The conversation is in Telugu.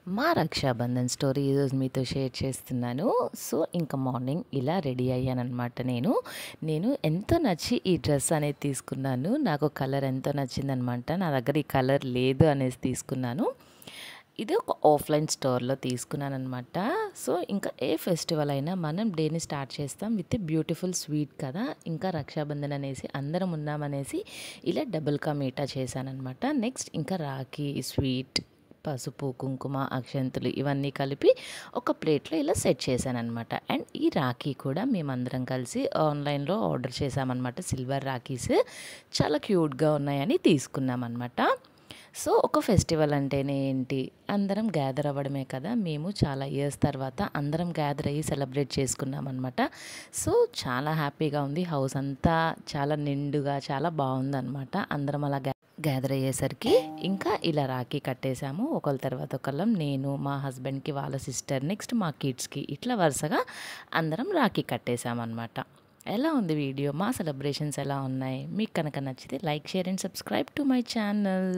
మా రక్షాబంధన్ స్టోరీ ఈరోజు మీతో షేర్ చేస్తున్నాను. సో, ఇంక మార్నింగ్ ఇలా రెడీ అయ్యాననమాట నేను ఎంతో నచ్చి ఈ డ్రెస్ అనేది తీసుకున్నాను. నాకు కలర్ ఎంతో నచ్చిందనమాట. నా దగ్గర ఈ కలర్ లేదు అనేసి తీసుకున్నాను. ఇది ఒక ఆఫ్‌లైన్ స్టోర్‌లో తీసుకున్నాననమాట. సో, ఇంకా ఏ ఫెస్టివల్ అయినా మనం డేని స్టార్ట్ చేస్తాం విత్ బ్యూటిఫుల్ స్వీట్ కదా! ఇంకా రక్షాబంధన్ అనేసి అందరం ఉన్నామనేసి ఇలా డబుల్ కా మీఠా చేశాననమాట. నెక్స్ట్ ఇంకా రాఖీ స్వీట్, పసుపు, కుంకుమ, అక్షంతులు ఇవన్నీ కలిపి ఒక ప్లేట్‌లో ఇలా సెట్ చేశాననమాట. అండ్ ఈ రాఖీ కూడా మేమందరం కలిసి ఆన్‌లైన్‌లో ఆర్డర్ చేశామనమాట. సిల్వర్ రాఖీస్ చాలా క్యూట్‌గా ఉన్నాయని తీసుకున్నామనమాట. సో, ఒక ఫెస్టివల్ అంటేనే ఏంటి, అందరం గ్యాదర్ అవ్వడమే కదా! మేము చాలా ఇయర్స్ తర్వాత అందరం గ్యాదర్ అయ్యి సెలబ్రేట్ చేసుకున్నామనమాట. సో, చాలా హ్యాపీగా ఉంది. హౌస్ అంతా చాలా నిండుగా చాలా బావుందనమాట. అందరం అలా గ్యాదర్ అయ్యేసరికి ఇంకా ఇలా రాఖీ కట్టేసాము. ఒకళ్ళ తర్వాత ఒకళ్ళం నేను, మా హస్బెండ్‌కి, వాళ్ళ సిస్టర్, నెక్స్ట్ మా కిడ్స్‌కి ఇట్లా వరుసగా అందరం రాఖీ కట్టేసామనమాట. ఎలా ఉంది వీడియో? మా సెలబ్రేషన్స్ ఎలా ఉన్నాయి? మీకు కనుక నచ్చితే like, share and subscribe to my channel.